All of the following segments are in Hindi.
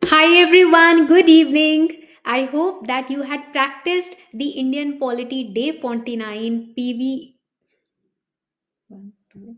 Hi everyone, good evening. I hope that you had practiced the Indian Polity Day 49 PV. One, two.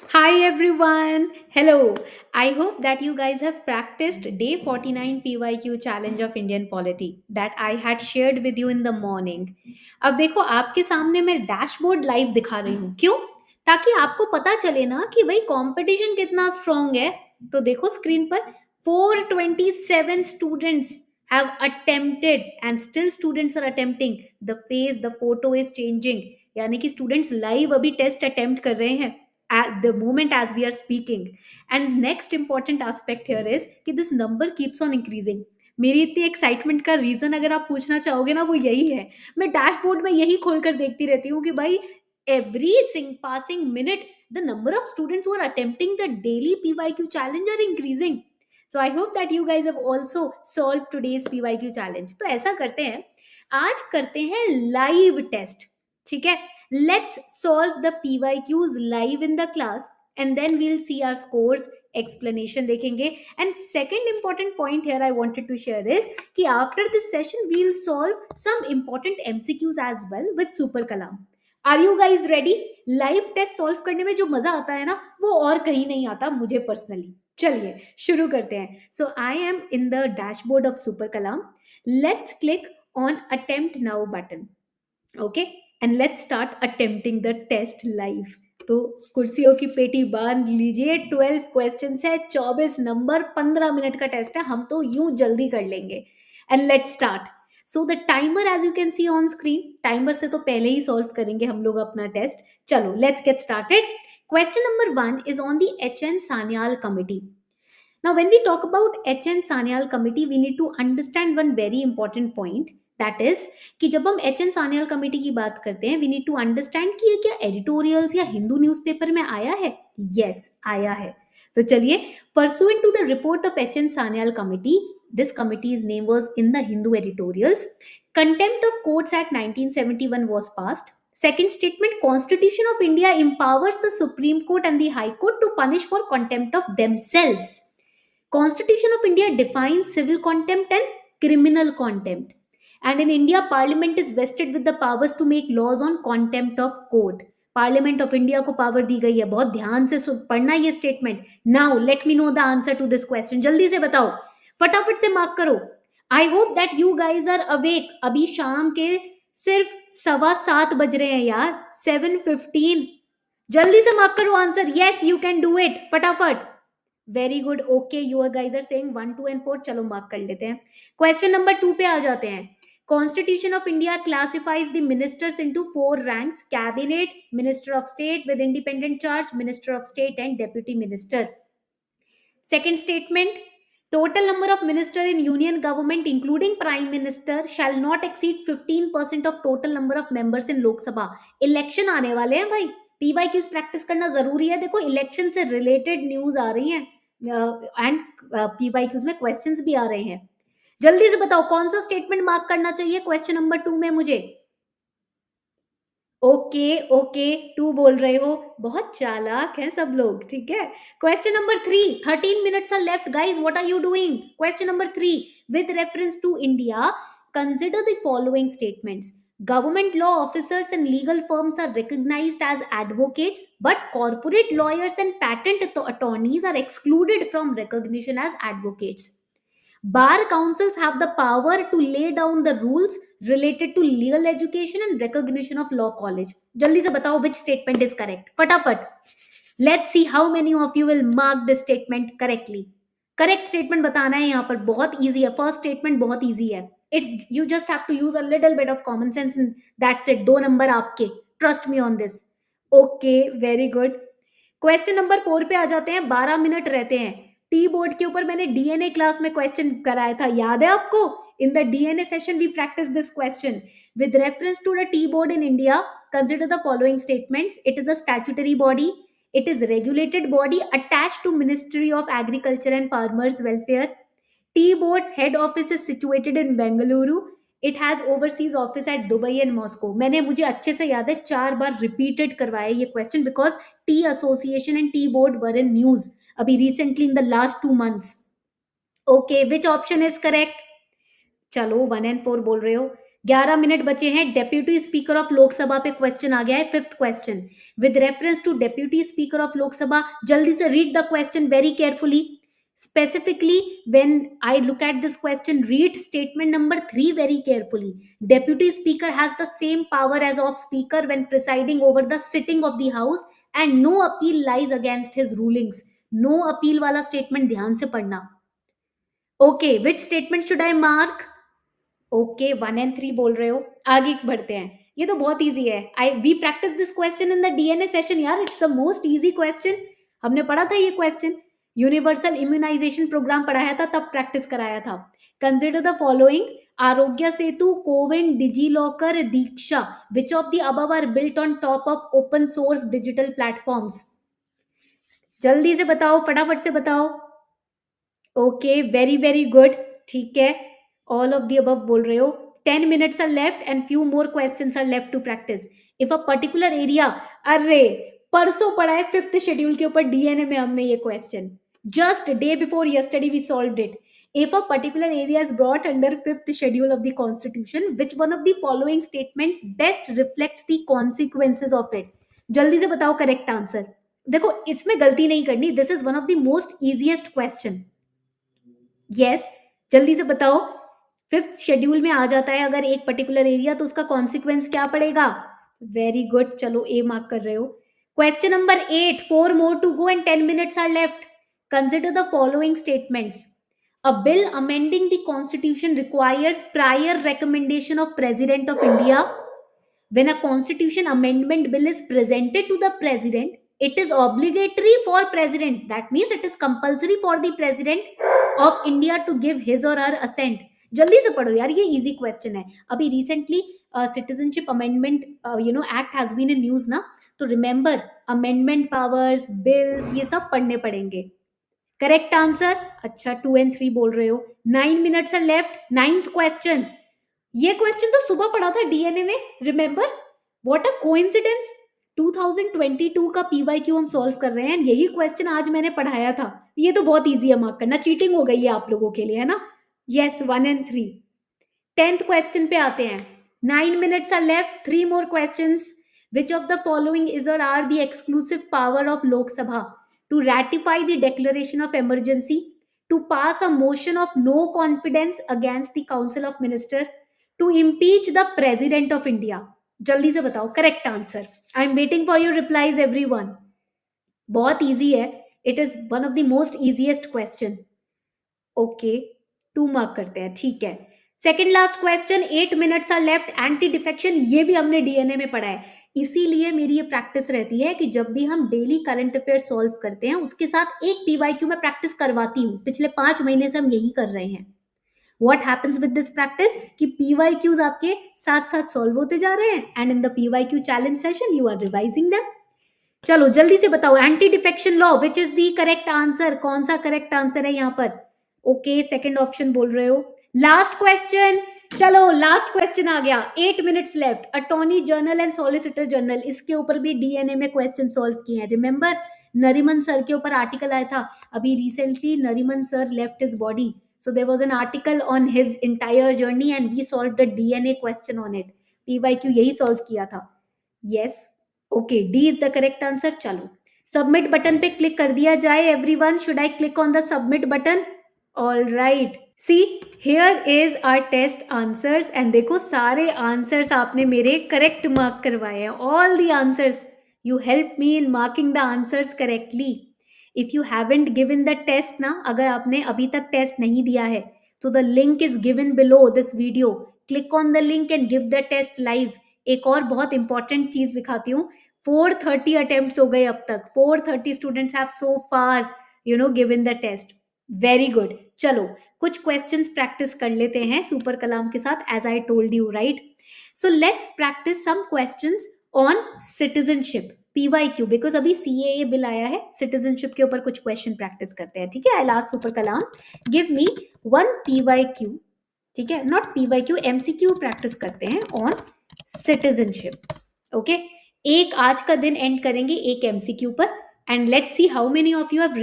Hi everyone. Hello. I hope that you guys have practiced day 49 PYQ challenge of Indian Polity that I had shared with you in the morning. अब देखो आपके सामने मैं डैशबोर्ड लाइव दिखा रही हूँ. क्यों? ताकि आपको पता चले ना कि भाई कंपटीशन कितना स्ट्रांग है. तो देखो स्क्रीन पर 427 students have attempted and still students are attempting. The face, the photo is changing. यानी कि स्टूडेंट्स लाइव अभी टेस्ट अटेम्प्ट कर रहे हैं at the moment as we are speaking. And next important aspect here is कि this number keeps on increasing. मेरी इतनी एक्साइटमेंट का रीजन अगर आप पूछना चाहोगे ना वो यही है. मैं डैशबोर्ड में यही खोलकर देखती रहती हूँ कि भाई every passing minute the number of students who are attempting the daily PYQ challenge are increasing. So I hope that you guys have also solved today's PYQ challenge. तो ऐसा करते हैं, आज करते हैं लाइव टेस्ट. ठीक है, let's solve the PYQs live in the class and then we'll see our scores, explanation देखेंगे. And second important point here I wanted to share is कि after this session we'll solve some important MCQs as well with Super Kalam. Are you guys ready? Live test solve करने में जो मजा आता है ना वो और कहीं नहीं आता मुझे पर्सनली. चलिए शुरू करते हैं. So I am in the dashboard of super Kalam. Let's click on attempt now button. Okay, and let's start attempting the test live. तो कुर्सियों की पेटी बांध लीजिए. 12 क्वेश्चन है, 24 नंबर, 15 मिनट का टेस्ट है. हम तो यूं जल्दी कर लेंगे. And let's start. So the timer as you can see on screen, timer से तो पहले ही सॉल्व करेंगे हम लोग अपना टेस्ट. चलो let's get started. Question number 1 is on the HN Sanyal committee. Now, when we talk about HN Sanyal committee, we need to understand one very important point. That is कि जब हम एच एन सान्याल कमेटी की बात करते हैं, वी नीड टू अंडरस्टैंड कि ये क्या एडिटोरियल्स या हिंदू न्यूज़पेपर में आया है. यस, आया है. तो चलिए, pursuant to the report of HN Sanyal committee, this committee's name was in the Hindu editorials. Contempt of courts Act 1971 was passed. Second statement, Constitution of India empowers the Supreme Court and the High Court to punish for contempt of themselves. Constitution of India defines civil contempt and criminal contempt. And in India, Parliament is vested with the powers to make laws on contempt of court. Parliament of India को पावर दी गई है. बहुत ध्यान से पढ़ना ये statement. Now let me know the answer to this question. जल्दी से बताओ, फटाफट से मार्क करो. I hope that you guys are awake. अभी शाम के सिर्फ 7:15 बज रहे हैं यार. 7:15. जल्दी से मार्क करो answer. Yes, you can do it. फटाफट. Very good. Okay, you guys are saying 1, 2 and 4. चलो मार्क कर लेते हैं. क्वेश्चन नंबर 2 पे आ जाते हैं. Constitution of India classifies the ministers into 4 ranks: cabinet, minister of state with independent charge, minister of state and deputy minister. Second statement, total number of minister in union government including prime minister shall not exceed 15% of total number of members in Lok Sabha. Election आने वाले हैं भाई, PYQs प्रैक्टिस करना जरूरी है. देखो इलेक्शन से रिलेटेड न्यूज आ रही हैं एंड PYQs में क्वेश्चंस भी आ रहे हैं. जल्दी से बताओ कौन सा स्टेटमेंट मार्क करना चाहिए क्वेश्चन नंबर 2 में मुझे. ओके ओके, 2 बोल रहे हो. बहुत चालाक हैं सब लोग. ठीक है, question number 3. 13 minutes are left guys, what are you doing. Question number 3, with reference to India consider the following statements. Government law officers and legal firms are recognized as advocates, but corporate lawyers and patent attorneys are excluded from recognition as advocates. Bar councils have the power to lay down the rules related to legal education and recognition of law college. जल्दी से बताओ which statement is correct. फटाफट. Let's see how many of you will mark this statement correctly. Correct statement बताना है यहाँ पर. बहुत इजी है. फर्स्ट स्टेटमेंट बहुत इजी है. It's you just have to use a little bit of common sense. That's it. 2 number आपके. Trust me on this. Okay, very good. Question number 4 पे आ जाते हैं. 12 मिनट रहते हैं. टी बोर्ड के ऊपर मैंने डीएनए क्लास में क्वेश्चन कराया था, याद है आपको. In the DNA session we practice this question. With reference to the tea board in India, consider the following statements. It is a statutory body. It is regulated body attached to Ministry of Agriculture and Farmers Welfare. Tea Board's head office is situated in Bengaluru. It has overseas office at Dubai and Moscow. मैंने मुझे अच्छे से याद है 4 बार रिपीटेड करवाया ये question because tea association and tea board were in news अभी recently in the last 2 months. Okay, which option is correct? चलो 1 and 4 बोल रहे हो। 11 मिनट बचे हैं। डेप्यूटी स्पीकर ऑफ लोकसभा पे क्वेश्चन आ गया है, fifth question. With reference to deputy speaker of Lok, जल्दी से read the question very carefully. Specifically, when I look at this question, read statement number 3 very carefully. Deputy Speaker has the same power as of Speaker when presiding over the sitting of the House, and no appeal lies against his rulings. No appeal वाला statement ध्यान से पढ़ना। Okay, which statement should I mark? Okay 1 and 3 बोल रहे हो। आगे बढ़ते हैं। ये तो बहुत इजी है। I we practice this question in the DNA session यार, it's the most easy question. हमने पढ़ा था ये क्वेश्चन, यूनिवर्सल इम्यूनाइजेशन प्रोग्राम पढ़ाया था, तब प्रैक्टिस कराया था। Consider the following: Aarogya Setu, CoWIN, DigiLocker, DIKSHA, which of the above are built on top of open source digital platforms? जल्दी से बताओ, फटाफट से बताओ। ओके, वेरी वेरी गुड, ठीक है। ऑल ऑफ द अबव बोल रहे हो। 10 minutes are left and few more questions are left to practice. If a particular area, अरे परसों पढ़ा है फिफ्थ शेड्यूल के ऊपर डीएनए में हमने ये question, just day before yesterday we solved it. If a particular area is brought under fifth schedule of the constitution, which one of the following statements best reflects the consequences of it? जल्दी से बताओ करेक्ट आंसर। देखो इसमें गलती नहीं करनी, this is one of the most easiest question. Yes, जल्दी से बताओ। फिफ्थ शेड्यूल में आ जाता है अगर एक पर्टिकुलर एरिया, तो उसका कॉन्सिक्वेंस क्या पड़ेगा? वेरी गुड, चलो ए मार्क कर रहे हो। Question number 8, 4 more to go and 10 minutes are left. Consider the following statements. A bill amending the constitution requires prior recommendation of President of India. When a constitution amendment bill is presented to the president, it is obligatory for president, that means it is compulsory for the president of India to give his or her assent. जल्दी से पढ़ो यार, ये इजी क्वेश्चन है। अभी recently citizenship amendment act has been in news ना, तो रिमेंबर अमेंडमेंट पावर्स, बिल्स, ये सब पढ़ने पड़ेंगे। Correct answer. अच्छा 2 and 3 बोल रहे हो। 9 minutes are left. Ninth question, ये क्वेश्चन तो सुबह पढ़ा था डीएनए में, रिमेंबर? व्हाट अ कोइंसिडेंस, 2022 का पीवाईक्यू हम सॉल्व कर रहे हैं, यही क्वेश्चन आज मैंने पढ़ाया था। ये तो बहुत इजी है, मार्क करना। चीटिंग हो गई है आप लोगों के लिए, है ना? Yes, 1 and 3। 10th क्वेश्चन पे आते हैं। 9 minutes are left, 3 more questions. Which of the following is or are the exclusive power of Lok Sabha? To ratify the declaration of emergency, to pass a motion of no confidence against the Council of Minister, to impeach the President of India? जल्दी से बताओ correct answer. I am waiting for your replies everyone. बहुत इजी है, it is one of the most easiest question. Okay, 2 mark करते हैं, ठीक है। Second last question, 8 minutes are left. Anti defection, ये भी हमने डीएनए में पढ़ा है, इसीलिए मेरी ये प्रैक्टिस रहती है कि जब भी हम डेली करंट अफेयर सॉल्व करते हैं उसके साथ एक पीवाईक्यू में प्रैक्टिस करवाती हूँ। पिछले 5 महीने से हम यही कर रहे हैं। What happens with this practice कि PYQs आपके साथ साथ सॉल्व होते जा रहे हैं, and in the PYQ challenge session you are revising them. चलो जल्दी से बताओ, anti defection law which is the correct answer? कौन सा करेक्ट आंसर है यहाँ पर? ओके, सेकंड ऑप्शन बोल रहे हो। लास्ट क्वेश्चन, चलो लास्ट क्वेश्चन आ गया। 8 minutes left. Attorney general and solicitor general, इसके ऊपर भी डीएनए में क्वेश्चन सॉल्व किए हैं। रिमेंबर नरीमन सर के ऊपर आर्टिकल आया था अभी recently, Nariman sir left his body, so there was an article on his entire journey and we solved the DNA question on it. PYQ यही solve किया था। yes, okay, D is the correct answer। चलो सबमिट बटन पे क्लिक कर दिया जाए everyone. Should I click on the submit button? All right, see here is our test answers, and देखो सारे आंसर्स आपने मेरे करेक्ट मार्क करवाए हैं। All the answers, you help me in marking the answers correctly. If you haven't given the test ना, अगर आपने अभी तक टेस्ट नहीं दिया है तो the link is given below this video. Click on the link and give the test live. एक और बहुत इंपॉर्टेंट चीज दिखाती हूँ, 430 अटेम्प्ट्स हो गए अब तक। 430 students have so far given the test. Very good. चलो कुछ क्वेश्चंस प्रैक्टिस कर लेते हैं सुपर कलाम के साथ, as I told you, right? So let's practice some questions on citizenship, PYQ, because अभी सीएए बिल आया है, सिटीजनशिप के ऊपर कुछ क्वेश्चन प्रैक्टिस करते हैं, ठीक है? आई लास्ट सुपर कलाम, गिव मी 1 पीवाईक्यू, ठीक है? नॉट पीवाईक्यू, एमसीक्यू प्रैक्टिस करते हैं ऑन सिटीजनशिप। ओके, एक आज का दिन एंड करेंगे एक एमसीक्यू पर, and let's see how many of you have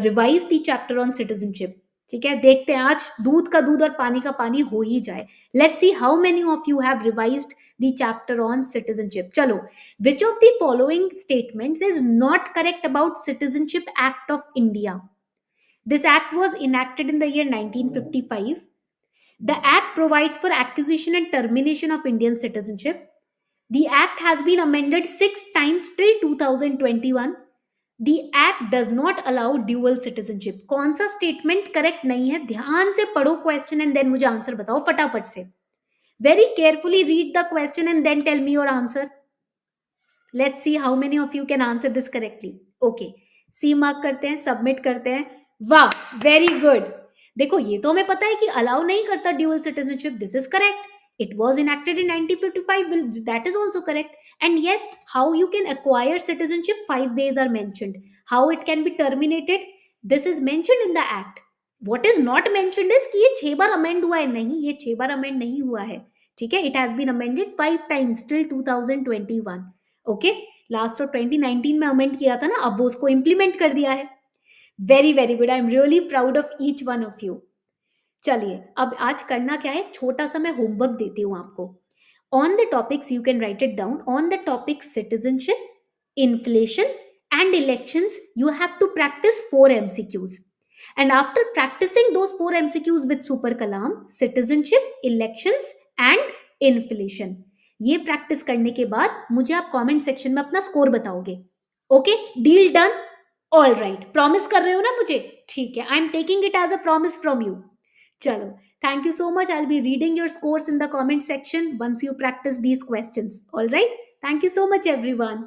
revised the chapter on citizenship. ठीक है, देखते हैं आज दूध का दूध और पानी का पानी हो ही जाए. Let's see how many of you have revised the chapter on citizenship. चलो, which of the following statements is not correct about Citizenship Act of India? This act was enacted in the year 1955. The act provides for acquisition and termination of Indian citizenship. The act has been amended 6 times till 2021. The act does not allow dual citizenship. कौन सा स्टेटमेंट करेक्ट नहीं है? ध्यान से पढ़ो क्वेश्चन एंड देन मुझे आंसर बताओ फटाफट से. Very carefully read the question and then tell me your answer. Let's see how many of you can answer this correctly. Okay, see mark करते हैं, सबमिट करते हैं. वाह, वेरी गुड. देखो, ये तो हमें पता है कि अलाउ नहीं करता dual citizenship. This is correct. It was enacted in 1955. Well, that is also correct. And yes, how you can acquire citizenship, 5 ways are mentioned. How it can be terminated, this is mentioned in the act. What is not mentioned is कि ये 6 बार amend हुआ है. नहीं, ये 6 बार amend नहीं हुआ है. ठीक है, it has been amended 5 times till 2021. Okay, last और 2019 में amend किया था ना, अब वो उसको implement कर दिया है. Very very good. I am really proud of each one of you. चलिए, अब आज करना क्या है, छोटा सा मैं होमवर्क देती हूँ आपको. On the topics you can write it down. On the topic citizenship, inflation and elections you have to practice 4 MCQs. And after practicing those 4 MCQs with Super Kalam, citizenship, elections and inflation, ये प्रैक्टिस करने के बाद मुझे आप कमेंट सेक्शन में अपना स्कोर बताओगे. Okay, deal done. All right, promise कर रहे हो ना मुझे? ठीक है, I am taking it as a promise from you. Chalo, thank you so much. I'll be reading your scores in the comment section once you practice these questions. All right. Thank you so much, everyone.